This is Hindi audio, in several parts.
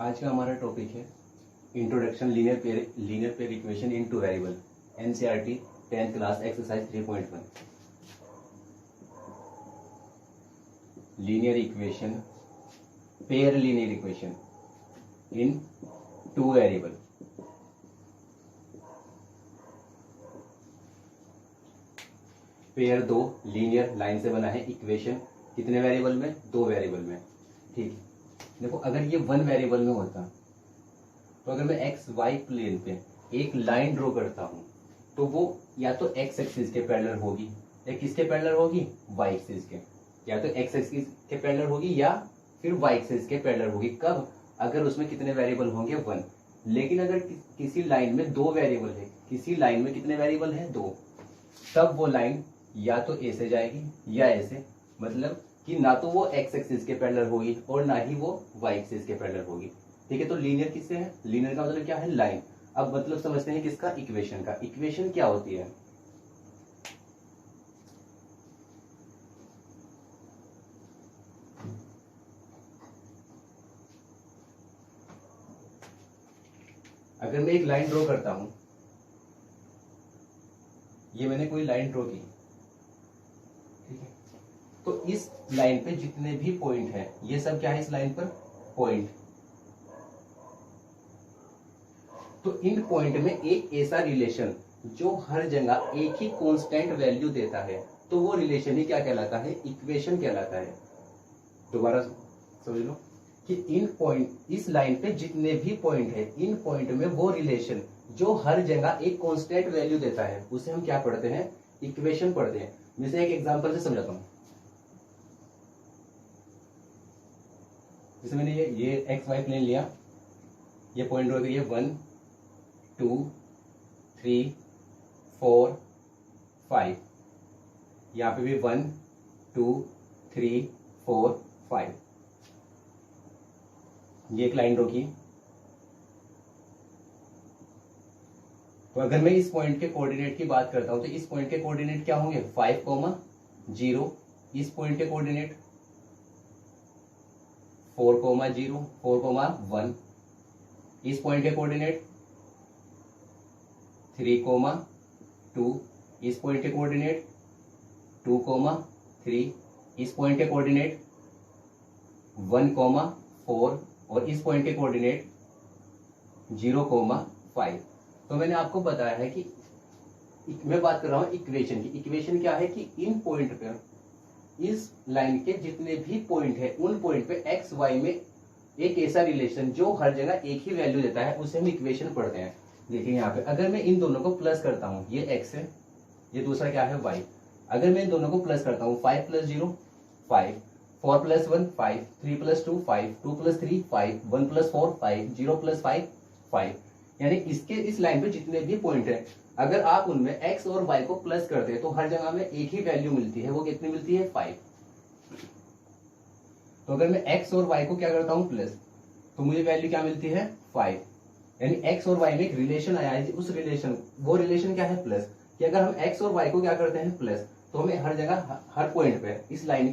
आज का हमारा टॉपिक है introduction linear pair equation in two variable NCERT 10th class exercise 3.1 linear equation pair linear equation in two variable. Pair दो लीनियर लाइन से बना है, इक्वेशन कितने वेरिएबल में? दो वेरिएबल में। ठीक है, देखो अगर ये वन वेरिएबल में होता तो अगर मैं एक्स वाई प्लेन पे एक लाइन ड्रॉ करता हूं तो वो या तो एक्स एक्सिस के पैरेलल होगी या किसके पैरेलल होगी? वाई एक्सिस के। या तो एक्स एक्सिस के पैरेलल होगी या फिर वाई एक्सिस के पैरेलल होगी। कब? अगर उसमें कितने वेरिएबल होंगे? वन। लेकिन अगर किसी लाइन में दो वेरिएबल है, किसी लाइन में कितने वेरिएबल है? दो, तब वो लाइन या तो ए से जाएगी या ऐसे, मतलब कि ना तो वो एक्स एक्सिस के पैरेलल होगी और ना ही वो वाई एक्सिस के पैरेलल होगी। ठीक है, तो लीनियर किससे है? लीनियर का मतलब क्या है? लाइन। अब मतलब समझते हैं किसका? इक्वेशन का। इक्वेशन क्या होती है? अगर मैं एक लाइन ड्रॉ करता हूं, ये मैंने कोई लाइन ड्रॉ की, ठीक है, तो इस लाइन पे जितने भी पॉइंट है ये सब क्या है? इस लाइन पर पॉइंट। तो इन पॉइंट में एक ऐसा रिलेशन जो हर जगह एक ही कांस्टेंट वैल्यू देता है, तो वो रिलेशन ही क्या कहलाता है? इक्वेशन कहलाता है। दोबारा समझ लो कि इन पॉइंट, इस लाइन पे जितने भी पॉइंट है, इन पॉइंट में वो रिलेशन जो हर जगह एक कांस्टेंट वैल्यू देता है, उसे हम क्या पढ़ते हैं? इक्वेशन पढ़ते हैं। जैसे एक एग्जांपल से समझाता हूं। जैसे मैंने ये एक्स वाई प्लेन लिया, ये पॉइंट ड्रॉ करिए 1 2 3 4 5, यहाँ पे भी 1 2 3 4 5, ये एक लाइन ड्रॉ की। तो अगर मैं इस पॉइंट के कोऑर्डिनेट की बात करता हूं तो इस पॉइंट के कोऑर्डिनेट क्या होंगे? 5,0। इस पॉइंट के कोऑर्डिनेट 4,0 4,1। इस पॉइंट के कोऑर्डिनेट 3,2। इस पॉइंट के कोऑर्डिनेट 2,3। इस पॉइंट के कोऑर्डिनेट 1,4 और इस पॉइंट के कोऑर्डिनेट 0,5। तो मैंने आपको बताया है कि मैं बात कर रहा हूं इक्वेशन की। इक्वेशन क्या है कि इन पॉइंट पे, इस लाइन के जितने भी पॉइंट है, उन पॉइंट पे एक्स वाई में एक ऐसा रिलेशन जो हर जगह एक ही वैल्यू देता है, उसे हम इक्वेशन पढ़ते हैं। देखिए यहाँ पे अगर मैं इन दोनों को प्लस करता हूँ, ये एक्स है, ये दूसरा क्या है? वाई। अगर मैं इन दोनों को प्लस करता हूँ, 5 + 0 5, 4 + 1 5, 3 + 2 5, 2 + 3 5, 1 + 4 5, 0 + 5 5। यानी इसके इस लाइन पे जितने भी पॉइंट है, अगर आप उनमें एक्स और वाई को प्लस करते हैं तो हर जगह में एक ही वैल्यू मिलती है। वो कितनी मिलती है? 5। तो अगर मैं एक्स और वाई को क्या करता हूं? प्लस, तो मुझे वैल्यू क्या मिलती है? 5। यानी एक्स और वाई में एक रिलेशन आया है, उस रिलेशन, वो रिलेशन क्या है? प्लस। कि अगर हम एक्स और वाई को क्या करते हैं? प्लस, तो हमें हर जगह हर पॉइंट पे इस लाइन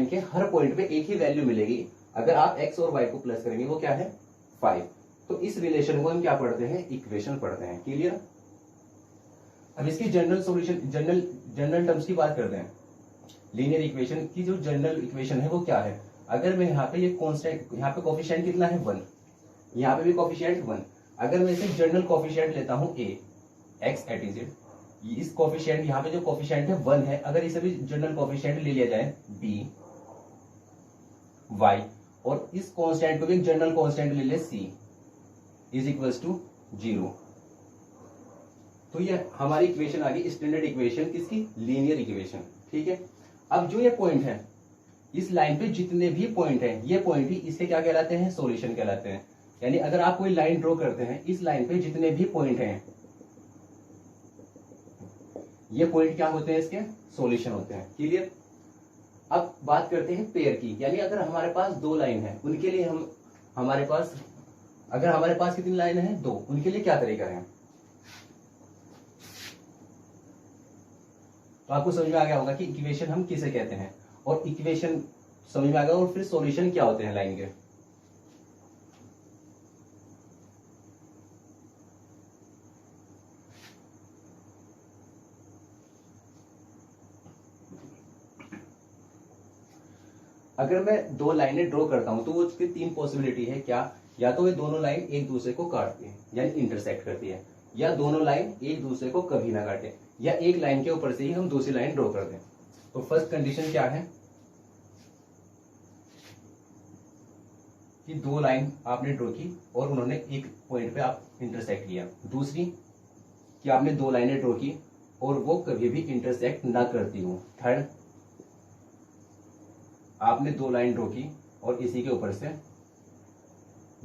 के हर पॉइंट पे एक ही वैल्यू मिलेगी। अगर आप एक्स और वाई को प्लस करेंगे, वो क्या है? 5। तो इस रिलेशन को हम क्या पढ़ते हैं? इक्वेशन पढ़ते हैं। क्लियर? अब इसकी जनरल सॉल्यूशन, जनरल टर्म्स की बात करते हैं। लीनियर इक्वेशन की जो जनरल इक्वेशन है वो क्या है? अगर मैं यहाँ पे ये कांस्टेंट, यहाँ पे कोफिशिएंट कितना है? 1, यहाँ पे भी कोफिशिएंट 1। अगर मैं इसे जनरल कोफिशिएंट लेता हूँ a, x एट इज, इस कोफिशिएंट, यहाँ पे जो कोफिशिएंट है 1 है, अगर इसे भी जनरल कोफिशिएंट ले लिया जाए b y, और इस कांस्टेंट को भी जनरल कांस्टेंट ले ले c, इज इक्वल्स टू 0, तो ये हमारी इक्वेशन आ गई स्टैंडर्ड इक्वेशन किसकी? Linear equation. ठीक है, अब जो ये पॉइंट है, इस लाइन पे जितने भी पॉइंट है, ये पॉइंट ही इसके क्या कहलाते हैं? सॉल्यूशन कहलाते हैं। यानी अगर आप कोई लाइन ड्रॉ करते हैं, इस लाइन पे जितने भी पॉइंट हैं, ये पॉइंट क्या होते हैं? इसके सॉल्यूशन होते हैं। क्लियर? अब बात करते हैं पेयर की। यानी अगर हमारे पास दो लाइन है, उनके लिए हमारे पास कितनी लाइन है? दो, उनके लिए क्या तरीका है? तो आपको समझ में आ गया होगा कि इक्वेशन हम किसे कहते हैं, और इक्वेशन समझ में आ गया, और फिर सॉल्यूशन क्या होते हैं लाइन के। अगर मैं दो लाइनें ड्रॉ करता हूं तो वो उसकी तीन पॉसिबिलिटी है क्या, या तो ये दोनों लाइन एक दूसरे को काटती है यानी इंटरसेक्ट करती है, या दोनों लाइन एक दूसरे को कभी ना काटे, या एक लाइन के ऊपर से ही हम दूसरी लाइन ड्रॉ कर दें। तो फर्स्ट कंडीशन क्या है कि दो लाइन आपने ड्रॉ की और उन्होंने एक पॉइंट पे आप इंटरसेक्ट किया। दूसरी कि आपने दो लाइनें ड्रॉ की और वो कभी भी इंटरसेक्ट ना करती हो। थर्ड, आपने दो लाइन ड्रॉ की और इसी के ऊपर से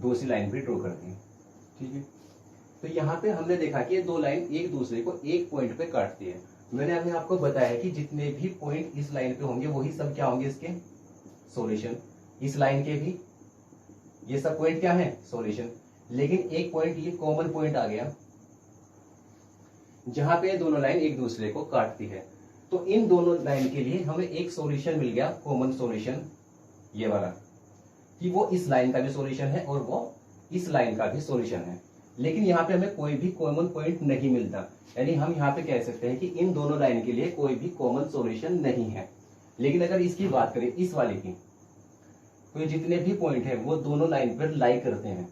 दूसरी लाइन भी ड्रॉ कर दी। ठीक है, तो यहाँ पे हमने देखा कि ये दो लाइन एक दूसरे को एक पॉइंट पे काटती है। मैंने अभी आपको बताया कि जितने भी पॉइंट इस लाइन पे होंगे वही सब क्या होंगे, इसके सॉल्यूशन। इस लाइन के भी ये सब पॉइंट क्या है, सॉल्यूशन। लेकिन एक पॉइंट, ये कॉमन पॉइंट आ गया जहां पे दोनों लाइन एक दूसरे को काटती है। तो इन दोनों लाइन के लिए हमें एक सॉल्यूशन मिल गया, कॉमन सॉल्यूशन ये वाला, कि वो इस लाइन का भी सॉल्यूशन है और वो इस लाइन का भी सॉल्यूशन है। लेकिन यहाँ पे हमें कोई भी कॉमन पॉइंट नहीं मिलता, यानी हम यहाँ पे कह सकते हैं कि इन दोनों लाइन के लिए कोई भी कॉमन सॉल्यूशन नहीं है। लेकिन अगर इसकी बात करें इस वाले की, तो ये जितने भी पॉइंट है वो दोनों लाइन पर लाई करते हैं।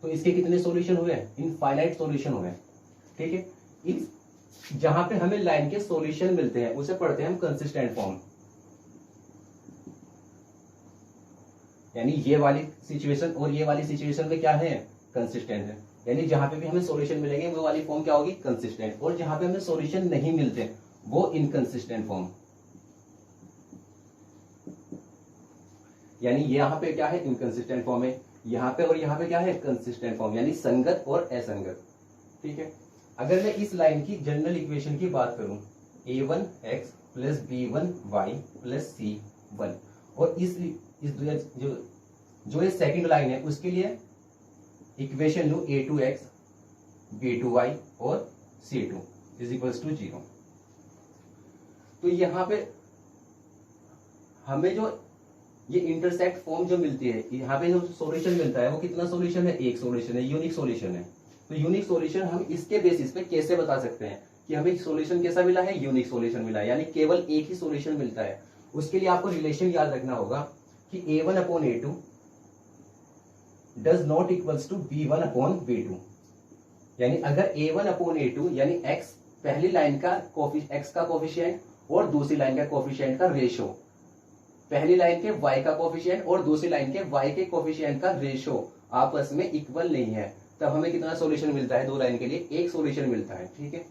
तो इसके कितने सॉल्यूशन हुए, इनफाइनाइट सॉल्यूशन हुए। ठीक है, इस जहां पे हमें लाइन के सॉल्यूशन मिलते हैं उसे पढ़ते हैं हम कंसिस्टेंट फॉर्म। यानी ये वाली सिचुएशन और ये वाली सिचुएशन में क्या है, कंसिस्टेंट है। यानी जहां पे भी हमें सॉल्यूशन मिलेंगे वो वाली फॉर्म क्या होगी, कंसिस्टेंट। और जहां पे हमें सॉल्यूशन नहीं मिलते वो इनकंसिस्टेंट फॉर्म। यानी यहाँ पे क्या है, इनकंसिस्टेंट फॉर्म है, यहाँ पे और यहाँ पे क्या है, कंसिस्टेंट फॉर्म, यानी संगत और असंगत। ठीक है, अगर मैं इस लाइन की जनरल इक्वेशन की बात करूं, a1x plus b1y plus c1, और इस जो ये सेकंड लाइन है उसके लिए इक्वेशन लू a2x b2y और c2 इज इक्वल्स टू 0। तो यहां पे हमें जो ये इंटरसेक्ट फॉर्म जो मिलती है, यहाँ पे जो सॉल्यूशन मिलता है वो कितना सॉल्यूशन है, एक सॉल्यूशन है, यूनिक सॉल्यूशन है। तो यूनिक सॉल्यूशन हम इसके बेसिस पे कैसे बता सकते हैं कि हमें सॉल्यूशन कैसा मिला है, यूनिक सॉल्यूशन मिला है, यानी केवल एक ही सॉल्यूशन मिलता है। उसके लिए आपको रिलेशन याद रखना होगा कि a1 upon a2 does not equals to b1 upon b2। यानी अगर a1 अपॉन a2 यानी x पहली लाइन का x का कोफिशिएंट और दूसरी लाइन का कोफिशिएंट का रेशो, पहली लाइन के y का कोफिशिएंट और दूसरी लाइन के y के कोफिशिएंट का रेशो आपस में इक्वल नहीं है, तब हमें कितना सॉल्यूशन मिलता है, दो लाइन के लिए एक सॉल्यूशन मिलता है। ठीक है,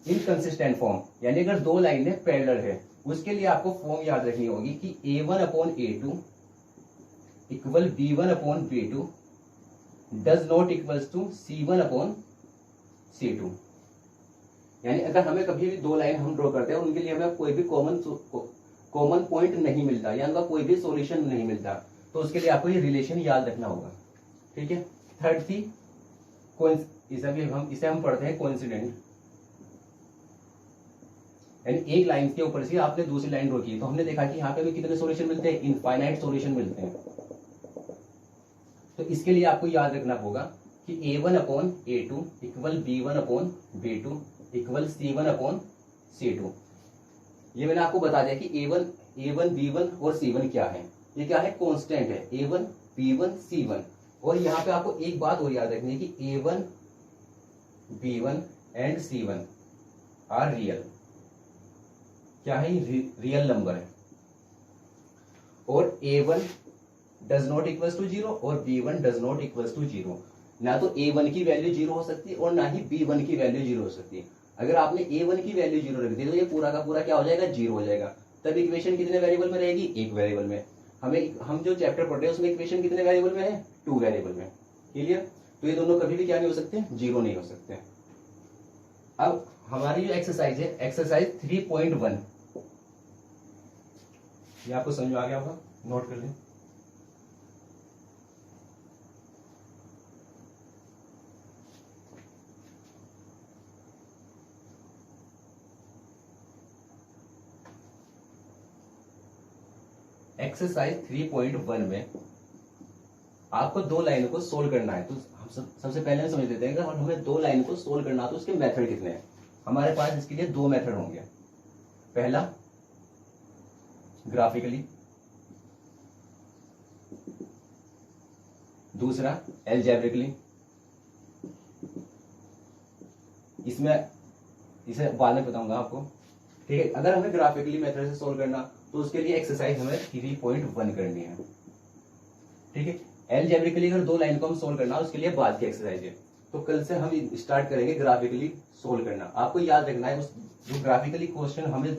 इनकंसिस्टेंट फॉर्म, यानी अगर दो लाइनें पैरेलल है उसके लिए आपको फॉर्म याद रखनी होगी कि a1 upon a2 equal b1 upon b2 does not equals to c1 upon c2। यानी अगर हमें कभी भी दो लाइन हम ड्रॉ करते हैं उनके लिए हमें कोई भी कॉमन पॉइंट नहीं मिलता या उनका कोई भी सॉल्यूशन नहीं मिलता, तो उसके लिए आपको ये रिलेशन याद रखना होगा। ठीक है, थर्ड थी इसे हम पढ़ते हैं कोइंसिडेंट। यानी एक लाइन के ऊपर से आपने दूसरी लाइन ड्रॉ की तो हमने देखा कि यहाँ पे भी कितने सॉल्यूशन मिलते हैं, इनफाइनाइट सॉल्यूशन मिलते हैं। तो इसके लिए आपको याद रखना होगा कि a1 upon a2 equal b1 upon b2 equal c1 upon c2। ये मैंने आपको बता दिया कि a1 b1 और c1 क्या है, ये क्या है, कांस्टेंट है, a1 b1 c1। और यहाँ पे आपको एक बात और याद रखनी है कि a1 b1 and c1 are real, क्या है, रियल नंबर है। और a1 does not equals to 0 और b1 does not equals to 0। ना तो a1 की वैल्यू 0 हो सकती है और ना ही b1 की वैल्यू 0 हो सकती है। अगर आपने a1 की वैल्यू 0 रख दी तो ये पूरा का पूरा क्या हो जाएगा, 0 हो जाएगा। तब इक्वेशन कितने वेरिएबल में रहेगी, एक वेरिएबल में। हम जो चैप्टर पढ़ रहे हैं उसमें इक्वेशन कितने वेरिएबल में है, 2 वेरिएबल में। क्लियर, तो ये दोनों कभी भी क्या नहीं हो सकते, 0 नहीं हो सकते। अब हमारी जो एक्सरसाइज है, एक्सरसाइज 3.1, ये आपको समझ में आ गया होगा, नोट कर लें। एक्सरसाइज 3.1 में आपको दो लाइनों को सोल्व करना है। तो हम सबसे पहले हम समझ लेते हैं कि हमें दो लाइन को सोल्व करना है तो उसके मेथड कितने हैं। हमारे पास इसके लिए दो मेथड होंगे। पहला ग्राफिकली दूसरा एल्जेब्रिकली, इसमें इसे बाद में बताऊंगा आपको, ठीक है। अगर हमें ग्राफिकली मेथड से सोल्व करना तो उसके लिए एक्सरसाइज हमें 3.1 करनी है, ठीक है। एल्जेब्रिकली अगर 2 लाइन को हम सोल्व करना उसके लिए बाद की एक्सरसाइज है। तो कल से हम स्टार्ट करेंगे ग्राफिकली सोल्व करना। आपको याद रखना है उस जो ग्राफिकली क्वेश्चन हमें